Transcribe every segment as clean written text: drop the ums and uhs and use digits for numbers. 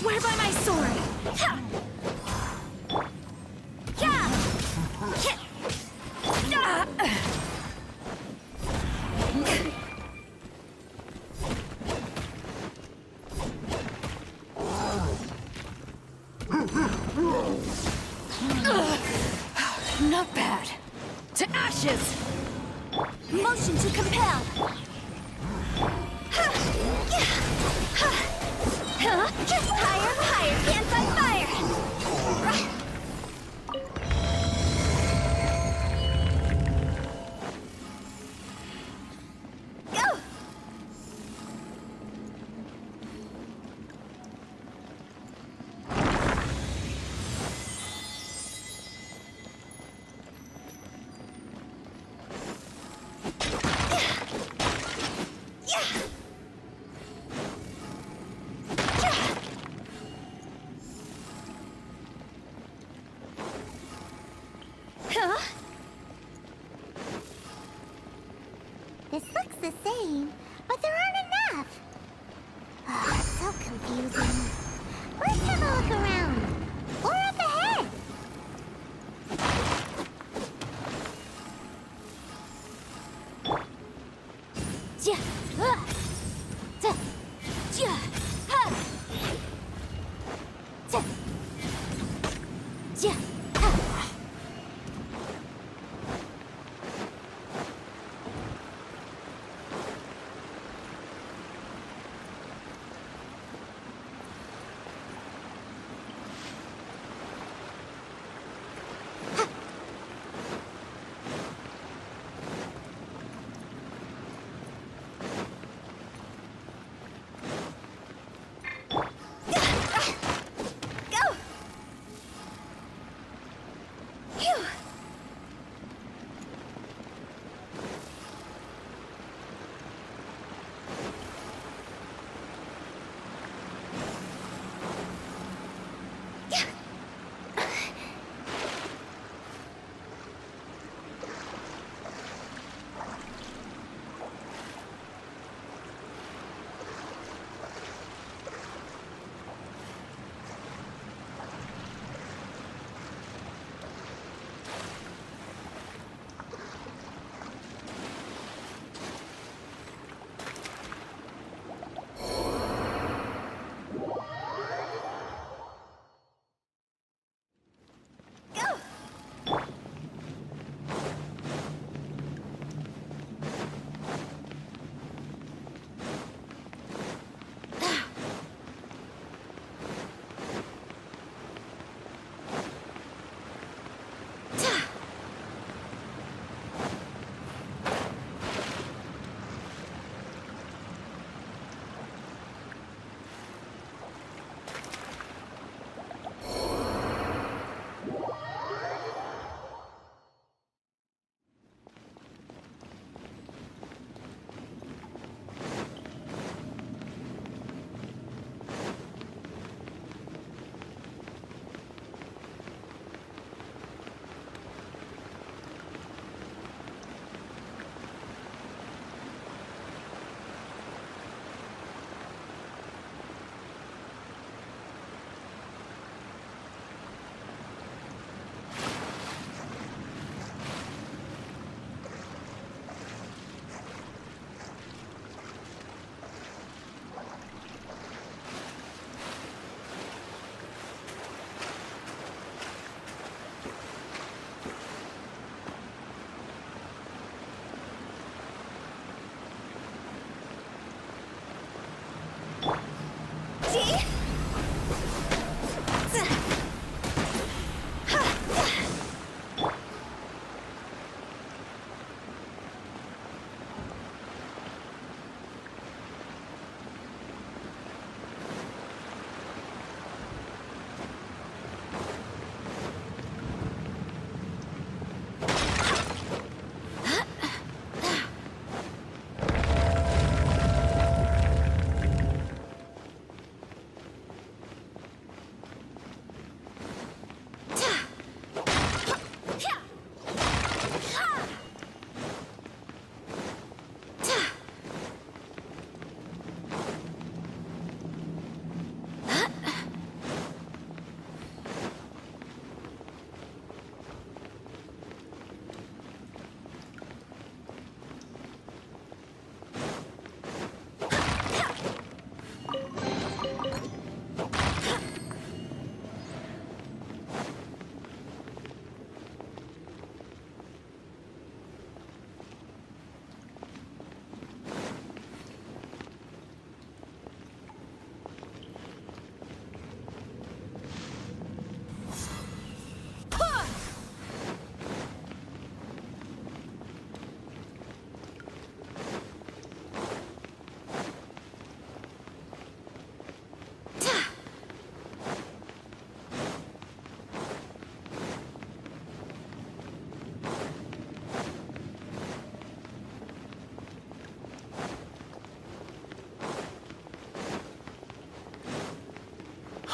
Swear by my sword! Ha! Yeah! Not bad. To ashes! Motion to compel! Higher, higher, can't fight fire! Go! Huh? This looks the same, but there aren't enough. Oh, so confusing. Let's have a look around. Or up ahead. Ja, ja, ja, ha, ja, ja, ha. Go!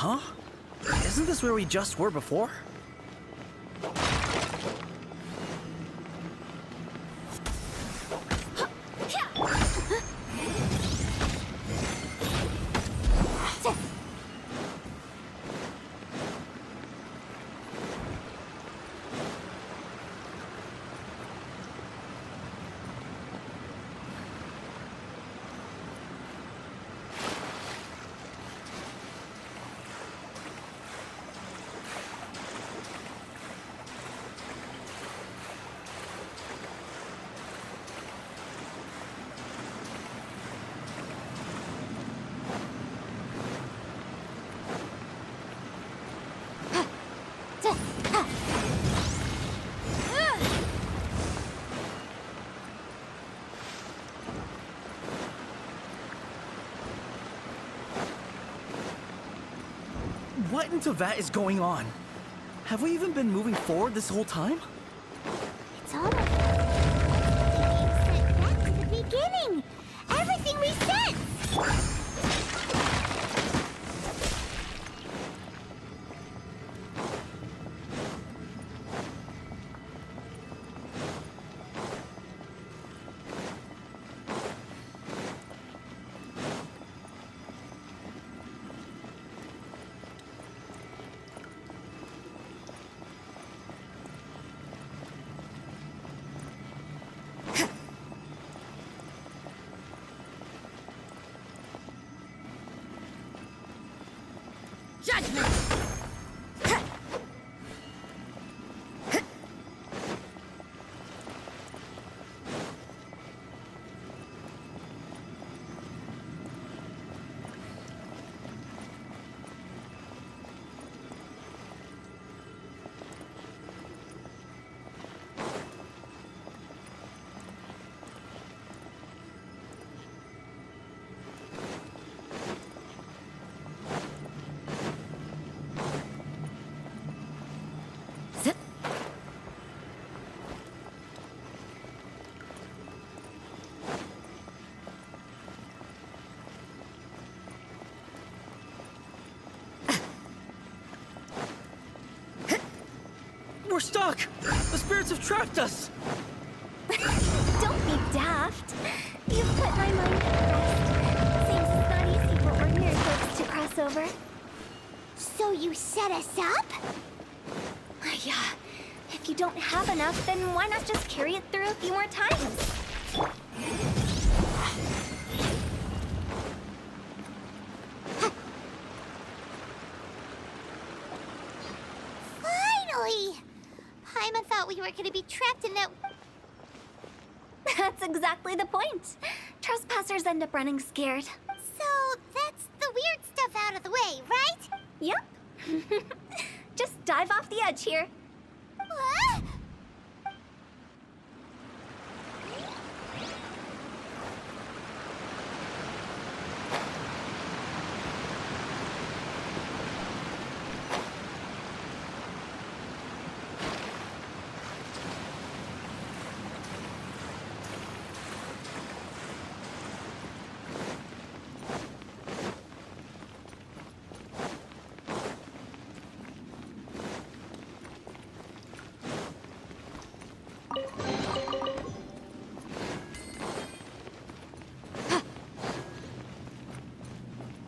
Huh? Isn't this where we just were before? What in Teyvat is going on? Have we even been moving forward this whole time? It's almost like back to the beginning. Everything resets. Judgment! We're stuck! The spirits have trapped us! Don't be daft. You've put my mind at rest. Seems it's not easy for ordinary folks to cross over. So you set us up? Yeah. If you don't have enough, then why not just carry it through a few more times? Finally! Paimon thought we were gonna be trapped in that... That's exactly the point. Trespassers end up running scared. So that's the weird stuff out of the way, right? Yep. Just dive off the edge here. What?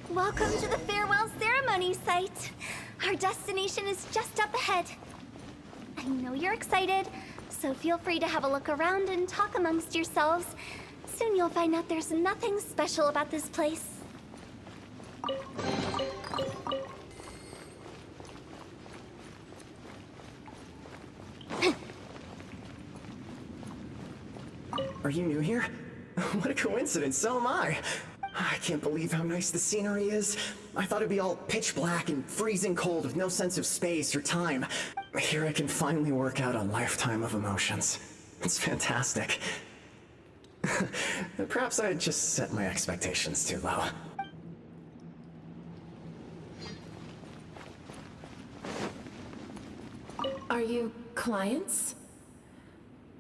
Welcome to the farewell ceremony site. Our destination is just up ahead. I know you're excited, so feel free to have a look around and talk amongst yourselves. Soon you'll find out there's nothing special about this place. Are you new here? What a coincidence, so am I. I can't believe how nice the scenery is. I thought it'd be all pitch black and freezing cold with no sense of space or time. Here I can finally work out a lifetime of emotions. It's fantastic. Perhaps I just set my expectations too low. Are you clients?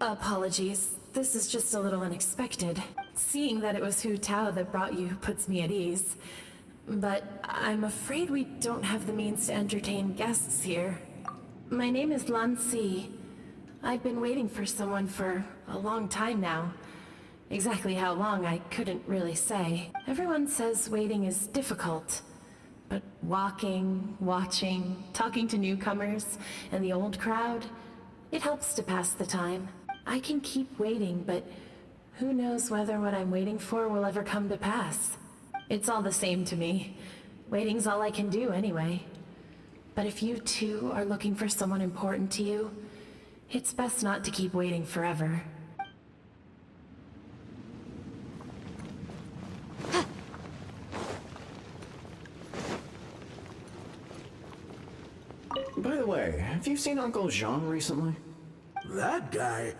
Apologies, this is just a little unexpected. Seeing that it was Hu Tao that brought you puts me at ease. but I'm afraid we don't have the means to entertain guests here. My name is Lan Si. I've been waiting for someone for a long time now. Exactly how long, I couldn't really say. Everyone says waiting is difficult. But walking, watching, talking to newcomers, and the old crowd, it helps to pass the time. I can keep waiting, but who knows whether what I'm waiting for will ever come to pass. It's all the same to me. Waiting's all I can do anyway. But if you too are looking for someone important to you, it's best not to keep waiting forever. By the way, have you seen Uncle Jean recently? That guy?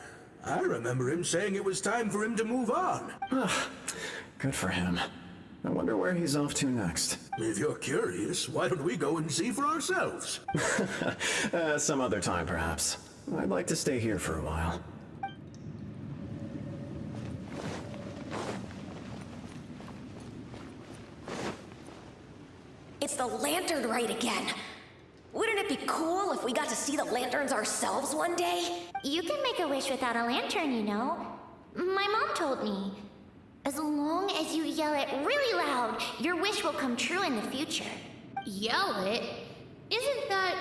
I remember him saying it was time for him to move on. Good for him. I wonder where he's off to next. If you're curious, why don't we go and see for ourselves? Some other time, perhaps. I'd like to stay here for a while. It's the lantern rite again. Wouldn't it be cool if we got to see the lanterns ourselves one day? You can make a wish without a lantern, you know. My mom told me. As long as you yell it really loud, your wish will come true in the future. Yell it? Isn't that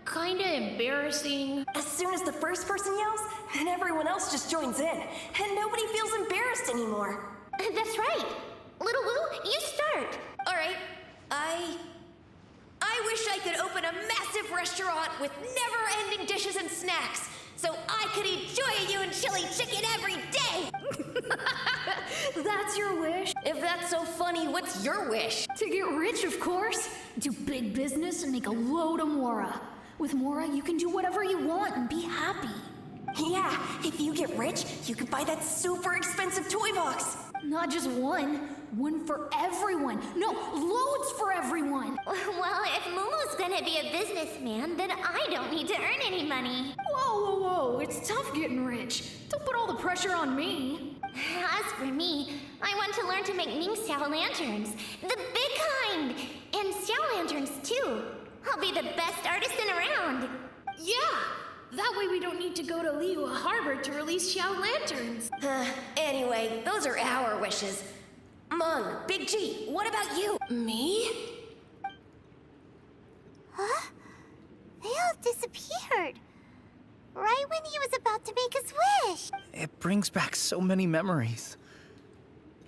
kinda embarrassing? As soon as the first person yells, then everyone else just joins in, and nobody feels embarrassed anymore. That's right. Little Woo, you start. All right, I wish I could open a massive restaurant with never-ending dishes and snacks, so I could eat Joy and chili chicken every day! That's your wish? If that's so funny, what's your wish? To get rich, of course. Do big business and make a load of Mora. With Mora, you can do whatever you want and be happy. Yeah, if you get rich, you can buy that super expensive toy box. Not just one. One for everyone. No, loads for everyone. Well, if Momo's gonna be a businessman, then I don't need to earn any money. Whoa, whoa, whoa. It's tough getting rich. Don't put all the pressure on me. As for me, I want to learn to make Ming Xiao lanterns. The big kind! And Xiao lanterns, too. I'll be the best artisan around. Yeah. That way we don't need to go to Liyue Harbor to release Xiao lanterns. Anyway, those are our wishes. Mung, Big G, what about you? Me? Huh? They all disappeared. Right when he was about to make his wish. It brings back so many memories.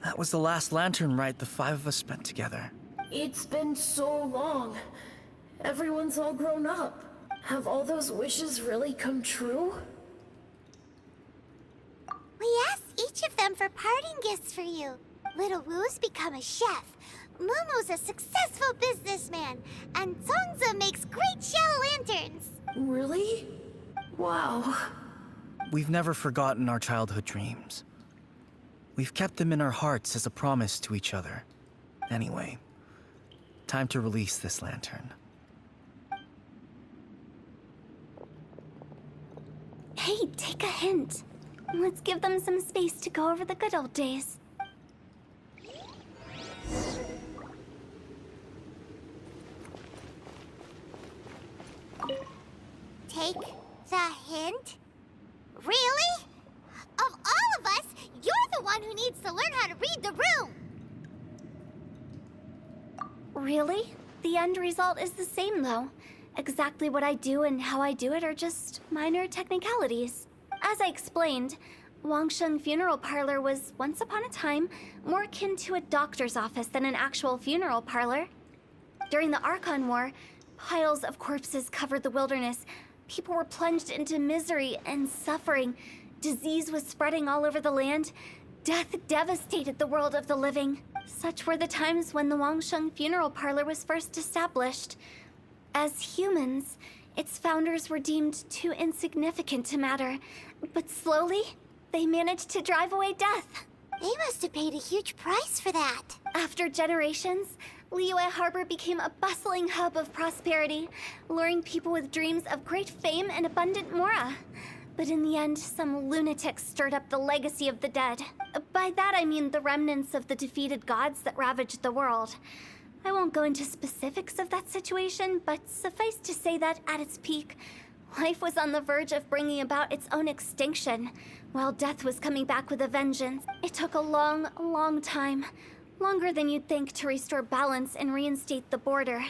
That was the last lantern ride the five of us spent together. It's been so long. Everyone's all grown up. Have all those wishes really come true? We asked each of them for parting gifts for you. Little Woo's become a chef. Momo's a successful businessman. And Zongza makes great shell lanterns. Really? Wow. We've never forgotten our childhood dreams. We've kept them in our hearts as a promise to each other. Anyway, time to release this lantern. Hey, take a hint. Let's give them some space to go over the good old days. Take the hint? Really? Of all of us, you're the one who needs to learn how to read the room. Really? The end result is the same, though. Exactly what I do and how I do it are just minor technicalities. As I explained, Wangsheng Funeral Parlor was, once upon a time, more akin to a doctor's office than an actual funeral parlor. During the Archon War, piles of corpses covered the wilderness. People were plunged into misery and suffering. Disease was spreading all over the land. Death devastated the world of the living. Such were the times when the Wangsheng Funeral Parlor was first established. As humans, its founders were deemed too insignificant to matter. But slowly, they managed to drive away death. They must have paid a huge price for that. After generations, Liyue Harbor became a bustling hub of prosperity, luring people with dreams of great fame and abundant mora. But in the end, some lunatics stirred up the legacy of the dead. By that I mean the remnants of the defeated gods that ravaged the world. I won't go into specifics of that situation, but suffice to say that at its peak, life was on the verge of bringing about its own extinction, while death was coming back with a vengeance. It took a long, long time, longer than you'd think, to restore balance and reinstate the border.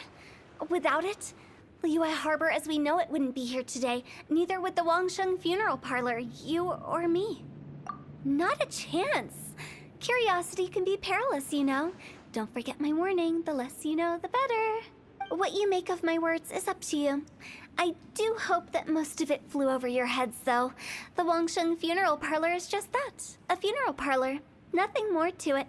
Without it, Liyue Harbor as we know it wouldn't be here today, neither would the Wangsheng Funeral Parlor, you or me. Not a chance. Curiosity can be perilous, you know. Don't forget my warning, the less you know, the better. What you make of my words is up to you. I do hope that most of it flew over your heads, though. The Wangsheng Funeral Parlor is just that, a funeral parlor. Nothing more to it.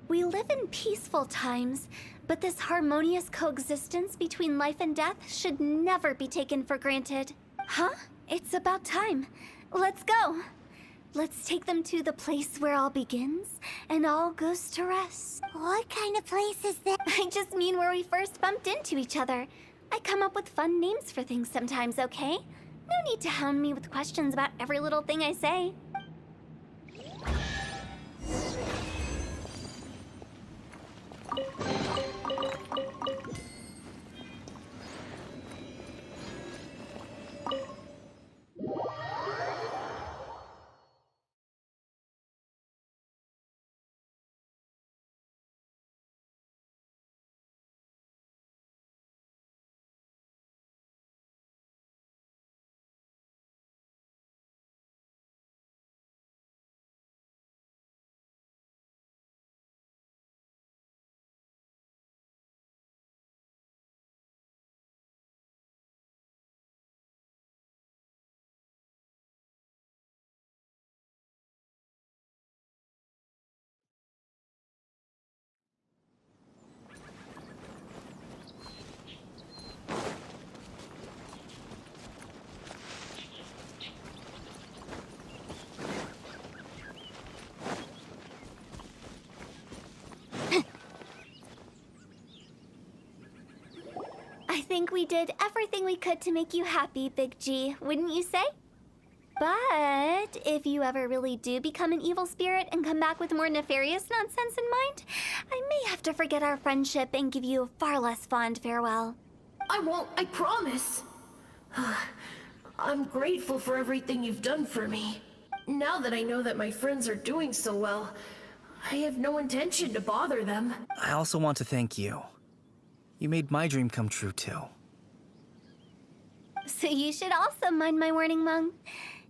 We live in peaceful times, but this harmonious coexistence between life and death should never be taken for granted. Huh? It's about time. Let's go. Let's take them to the place where all begins and all goes to rest. What kind of place is that? I just mean where we first bumped into each other. I come up with fun names for things sometimes, okay? No need to hound me with questions about every little thing I say. I think we did everything we could to make you happy, Big G, wouldn't you say? But if you ever really do become an evil spirit and come back with more nefarious nonsense in mind, I may have to forget our friendship and give you a far less fond farewell. I won't, I promise. I'm grateful for everything you've done for me. Now that I know that my friends are doing so well, I have no intention to bother them. I also want to thank you. You made my dream come true, too. So you should also mind my warning, Mung.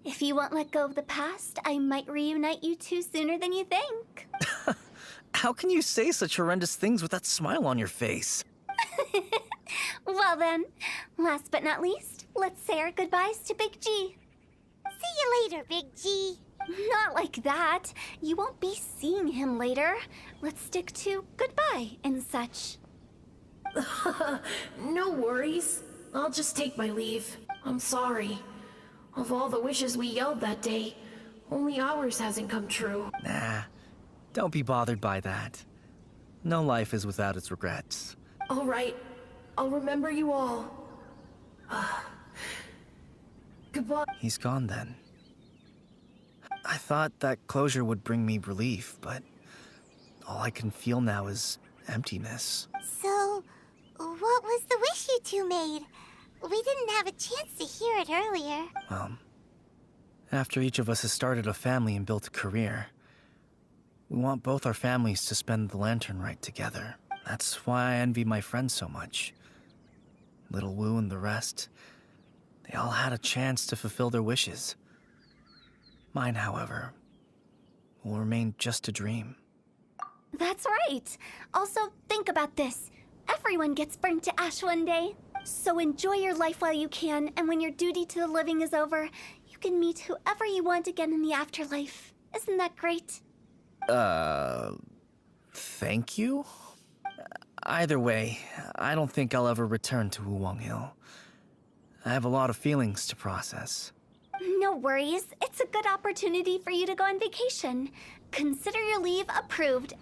If you won't let go of the past, I might reunite you two sooner than you think. How can you say such horrendous things with that smile on your face? Well then, last but not least, let's say our goodbyes to Big G. See you later, Big G. Not like that. You won't be seeing him later. Let's stick to goodbye and such. No worries. I'll just take my leave. I'm sorry. Of all the wishes we yelled that day, only ours hasn't come true. Nah, don't be bothered by that. No life is without its regrets. All right. I'll remember you all. Goodbye. He's gone then. I thought that closure would bring me relief, but all I can feel now is emptiness. So, what was the wish you two made? We didn't have a chance to hear it earlier. Well, after each of us has started a family and built a career, we want both our families to spend the lantern rite together. That's why I envy my friends so much. Little Wu and the rest, they all had a chance to fulfill their wishes. Mine, however, will remain just a dream. That's right. Also, think about this. Everyone gets burnt to ash one day. So enjoy your life while you can, and when your duty to the living is over, you can meet whoever you want again in the afterlife. Isn't that great? Thank you? Either way, I don't think I'll ever return to Wuwang Hill. I have a lot of feelings to process. No worries. It's a good opportunity for you to go on vacation. Consider your leave approved.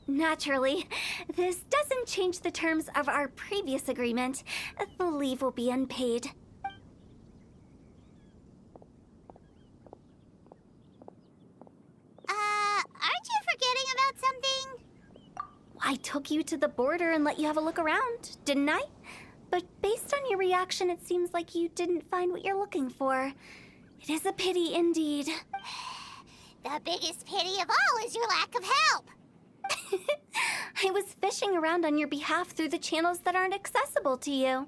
Naturally, this doesn't change the terms of our previous agreement. The leave will be unpaid. Aren't you forgetting about something? I took you to the border and let you have a look around, didn't I? But based on your reaction, it seems like you didn't find what you're looking for. It is a pity indeed. The biggest pity of all is your lack of help. I was fishing around on your behalf through the channels that aren't accessible to you.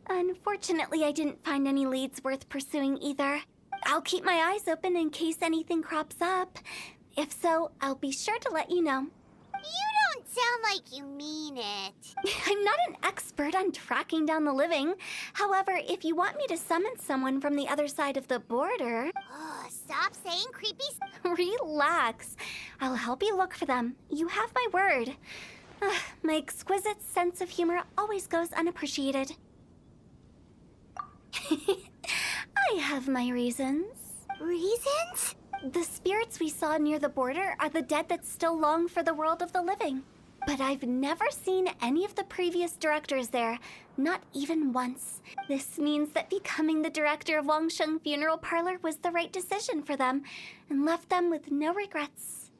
Unfortunately, I didn't find any leads worth pursuing either. I'll keep my eyes open in case anything crops up. If so, I'll be sure to let you know. You don't sound like you mean it. I'm not an expert on tracking down the living. However, if you want me to summon someone from the other side of the border... Oh, stop saying creepy Relax. I'll help you look for them. You have my word. My exquisite sense of humor always goes unappreciated. I have my reasons. Reasons? The spirits we saw near the border are the dead that still long for the world of the living. But I've never seen any of the previous directors there, not even once. This means that becoming the director of Wangsheng Funeral Parlor was the right decision for them, and left them with no regrets.